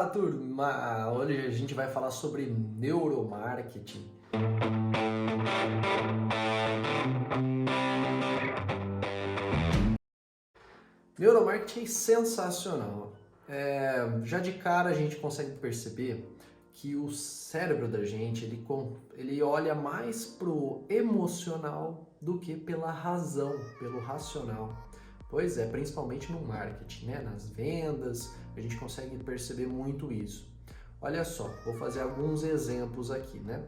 Fala, turma! Hoje a gente vai falar sobre neuromarketing. Neuromarketing é sensacional. Já de cara a gente consegue perceber que o cérebro da gente ele olha mais pro emocional do que pela razão, pelo racional. Pois é, principalmente no marketing, né? Nas vendas, a gente consegue perceber muito isso. Olha só, vou fazer alguns exemplos aqui, né?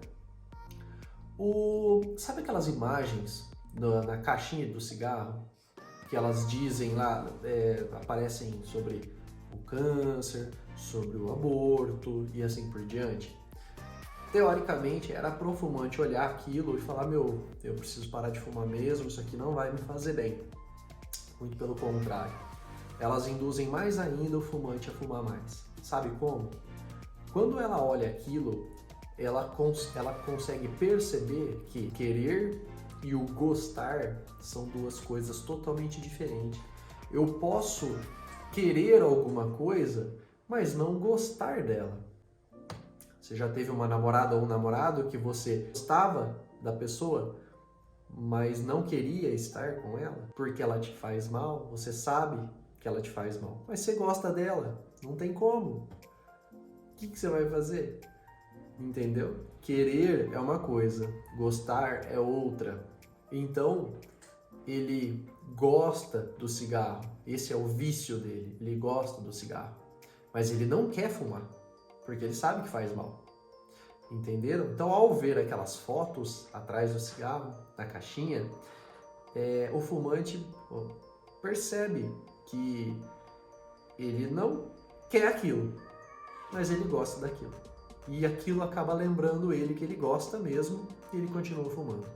Sabe aquelas imagens na caixinha do cigarro que elas dizem lá, aparecem sobre o câncer, sobre o aborto e assim por diante? Teoricamente, era pro fumante olhar aquilo e falar: meu, eu preciso parar de fumar mesmo, isso aqui não vai me fazer bem. Muito pelo contrário. Elas induzem mais ainda o fumante a fumar mais. Sabe como? Quando ela olha aquilo, ela consegue perceber que querer e o gostar são duas coisas totalmente diferentes. Eu posso querer alguma coisa, mas não gostar dela. Você já teve uma namorada ou um namorado que você gostava da pessoa, mas não queria estar com ela porque ela te faz mal? Você sabe que ela te faz mal, mas você gosta dela, não tem como. O que você vai fazer? Entendeu? Querer é uma coisa, gostar é outra. Então, ele gosta do cigarro, esse é o vício dele, ele gosta do cigarro, mas ele não quer fumar, porque ele sabe que faz mal. Entenderam? Então, ao ver aquelas fotos atrás do cigarro, na caixinha, o fumante percebe que ele não quer aquilo, mas ele gosta daquilo. E aquilo acaba lembrando ele que ele gosta mesmo e ele continua fumando.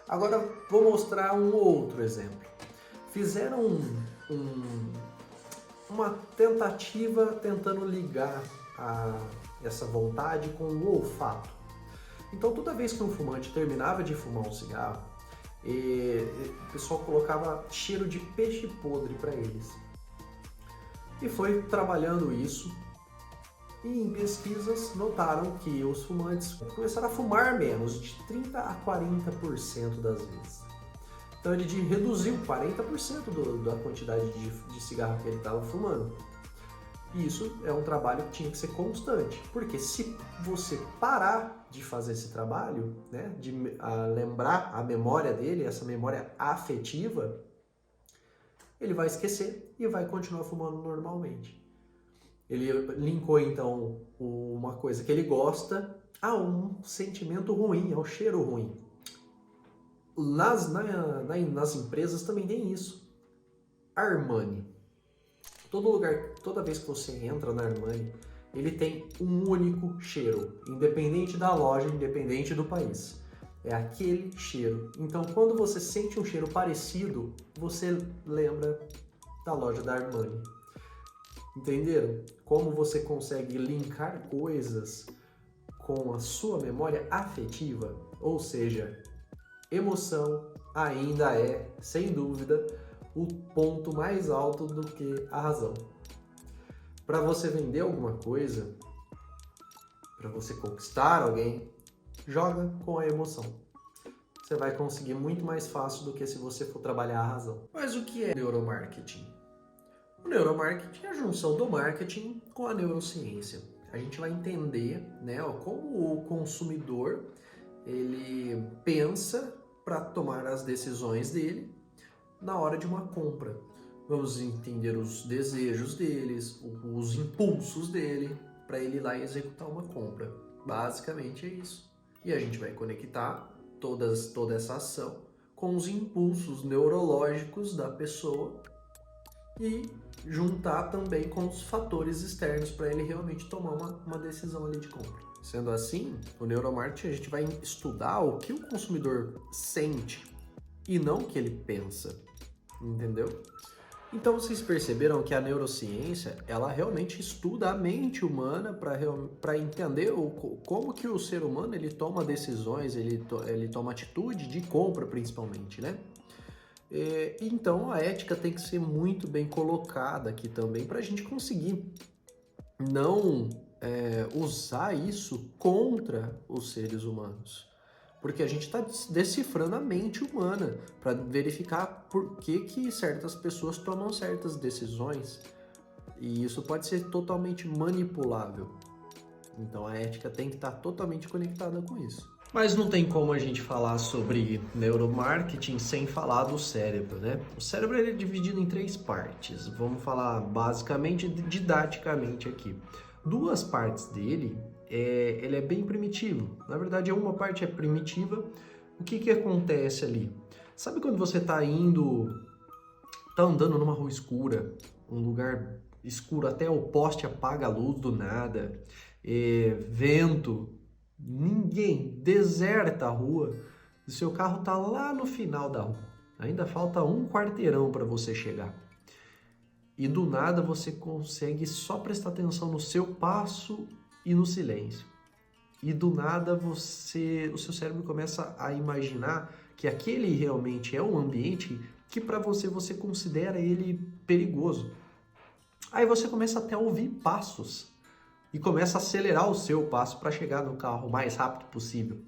Agora, vou mostrar um outro exemplo. Fizeram uma tentativa tentando ligar essa vontade com o olfato. Então, toda vez que um fumante terminava de fumar um cigarro, o pessoal colocava cheiro de peixe podre para eles. E foi trabalhando isso, e em pesquisas notaram que os fumantes começaram a fumar menos, de 30% a 40% das vezes. Então ele reduziu 40% da quantidade de cigarro que ele estava fumando. E isso é um trabalho que tinha que ser constante, porque se você parar de fazer esse trabalho, né, de lembrar a memória dele, essa memória afetiva, ele vai esquecer e vai continuar fumando normalmente. Ele linkou então uma coisa que ele gosta a um sentimento ruim, ao cheiro ruim. Nas empresas também tem isso. Armani. Todo lugar, toda vez que você entra na Armani, ele tem um único cheiro, independente da loja, independente do país. É aquele cheiro. Então, quando você sente um cheiro parecido, você lembra da loja da Armani. Entenderam? Como você consegue linkar coisas com a sua memória afetiva? Ou seja, emoção ainda é, sem dúvida, o ponto mais alto do que a razão. Para você vender alguma coisa, para você conquistar alguém, joga com a emoção. Você vai conseguir muito mais fácil do que se você for trabalhar a razão. Mas o que é neuromarketing? O neuromarketing é a junção do marketing com a neurociência. A gente vai entender, né, como o consumidor ele pensa para tomar as decisões dele na hora de uma compra. Vamos entender os desejos deles, os impulsos dele, para ele ir lá e executar uma compra. Basicamente é isso. E a gente vai conectar toda essa ação com os impulsos neurológicos da pessoa e juntar também com os fatores externos para ele realmente tomar uma decisão ali de compra. Sendo assim, o neuromarketing a gente vai estudar o que o consumidor sente e não o que ele pensa, entendeu? Então vocês perceberam que a neurociência ela realmente estuda a mente humana para entender como que o ser humano ele toma decisões, ele toma atitude de compra principalmente, né? Então a ética tem que ser muito bem colocada aqui também para a gente conseguir não usar isso contra os seres humanos. Porque a gente está decifrando a mente humana para verificar por que certas pessoas tomam certas decisões. E isso pode ser totalmente manipulável. Então a ética tem que estar totalmente conectada com isso. Mas não tem como a gente falar sobre neuromarketing sem falar do cérebro, né? O cérebro ele é dividido em 3 partes. Vamos falar basicamente, didaticamente aqui. 2 partes dele, ele é bem primitivo. Na verdade, uma parte é primitiva. O que acontece ali? Sabe quando você tá andando numa rua escura, um lugar escuro, até o poste apaga a luz do nada, vento, ninguém, deserta a rua, o seu carro tá lá no final da rua, ainda falta um quarteirão para você chegar. E do nada você consegue só prestar atenção no seu passo e no silêncio. E do nada o seu cérebro começa a imaginar que aquele realmente é um ambiente que para você considera ele perigoso. Aí você começa até a ouvir passos e começa a acelerar o seu passo para chegar no carro o mais rápido possível.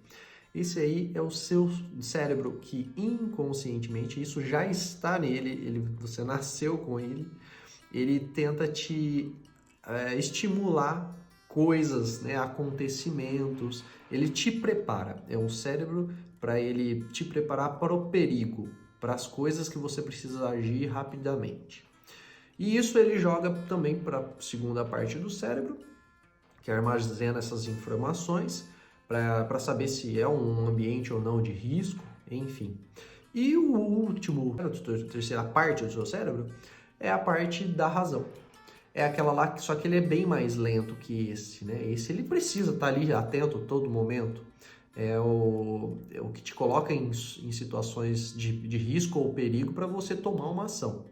Esse aí é o seu cérebro que inconscientemente, isso já está nele, você nasceu com ele tenta te estimular coisas, né, acontecimentos, ele te prepara, é um cérebro para ele te preparar para o perigo, para as coisas que você precisa agir rapidamente. E isso ele joga também para a segunda parte do cérebro, que armazena essas informações para saber se é um ambiente ou não de risco, enfim. E a terceira parte do seu cérebro é a parte da razão. É aquela lá, só que ele é bem mais lento que esse, né? Esse ele precisa estar ali atento a todo momento. É o que te coloca em situações de risco ou perigo para você tomar uma ação.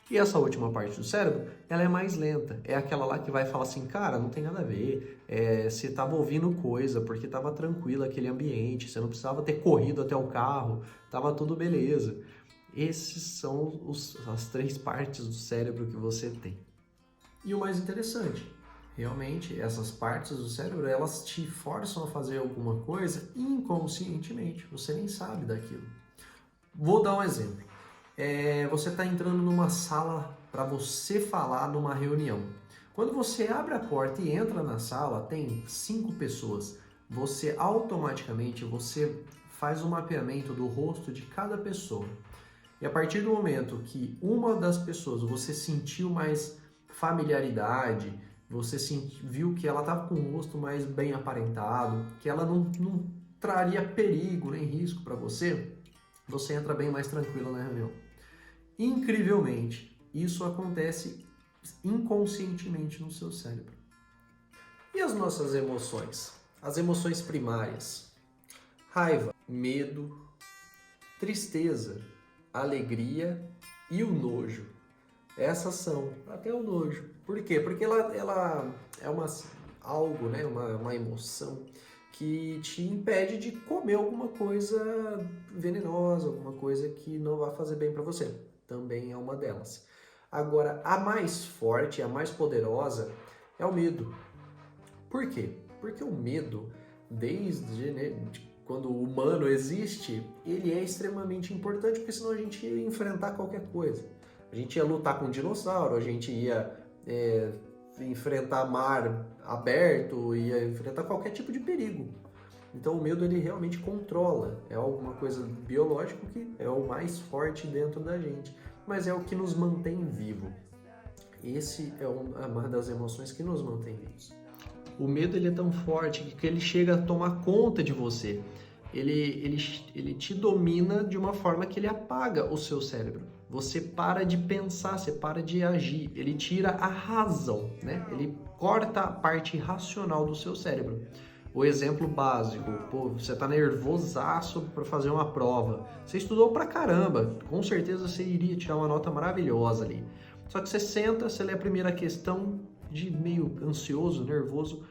E essa última parte do cérebro, ela é mais lenta. É aquela lá que vai falar assim, cara, não tem nada a ver. Você estava ouvindo coisa, porque estava tranquilo aquele ambiente, você não precisava ter corrido até o carro, estava tudo beleza. Esses são as 3 partes do cérebro que você tem. E o mais interessante, realmente, essas partes do cérebro, elas te forçam a fazer alguma coisa inconscientemente. Você nem sabe daquilo. Vou dar um exemplo. Você está entrando numa sala para você falar numa reunião. Quando você abre a porta e entra na sala, tem 5 pessoas. Você automaticamente faz um mapeamento do rosto de cada pessoa. E a partir do momento que uma das pessoas você sentiu mais familiaridade, você viu que ela estava com o rosto mais bem aparentado, que ela não traria perigo nem risco para você entra bem mais tranquilo na reunião. Incrivelmente, isso acontece inconscientemente no seu cérebro. E as nossas emoções? As emoções primárias: raiva, medo, tristeza, alegria e o nojo. Essas são, até o nojo. Por quê? Porque ela é algo, né? uma emoção que te impede de comer alguma coisa venenosa, alguma coisa que não vai fazer bem para você. Também é uma delas. Agora, a mais forte, a mais poderosa é o medo. Por quê? Porque o medo, desde quando o humano existe, ele é extremamente importante, porque senão a gente ia enfrentar qualquer coisa. A gente ia lutar com um dinossauro, a gente ia enfrentar mar aberto, ia enfrentar qualquer tipo de perigo. Então o medo ele realmente controla, é alguma coisa biológica que é o mais forte dentro da gente, mas é o que nos mantém vivo. Esse é uma das emoções que nos mantém vivos. O medo ele é tão forte que ele chega a tomar conta de você. Ele te domina de uma forma que ele apaga o seu cérebro. Você para de pensar, você para de agir. Ele tira a razão, né? Ele corta a parte racional do seu cérebro. O exemplo básico, você tá nervosaço para fazer uma prova. Você estudou pra caramba, com certeza você iria tirar uma nota maravilhosa ali. Só que você senta, você lê a primeira questão de meio ansioso, nervoso,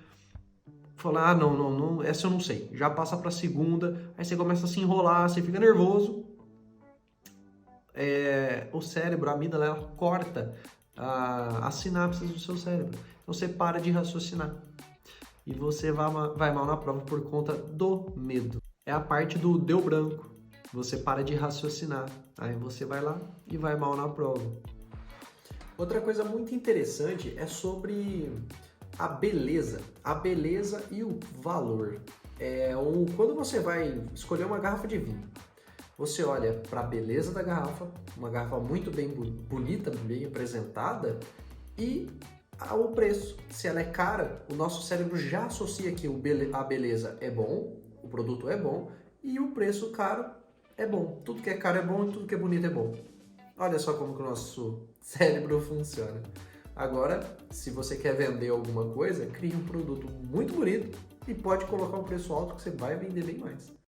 fala, não, essa eu não sei. Já passa pra segunda, aí você começa a se enrolar, você fica nervoso. O cérebro, a amígdala, ela corta as sinapses do seu cérebro. você para de raciocinar. E você vai mal na prova por conta do medo. É a parte do deu branco. Você para de raciocinar. Aí você vai lá e vai mal na prova. Outra coisa muito interessante é sobre a beleza. A beleza e o valor. Quando você vai escolher uma garrafa de vinho, você olha para a beleza da garrafa, uma garrafa muito bem bonita, bem apresentada, e o preço. Se ela é cara, o nosso cérebro já associa que a beleza é bom, o produto é bom, e o preço caro é bom. Tudo que é caro é bom e tudo que é bonito é bom. Olha só como que o nosso cérebro funciona. Agora, se você quer vender alguma coisa, crie um produto muito bonito e pode colocar um preço alto que você vai vender bem mais.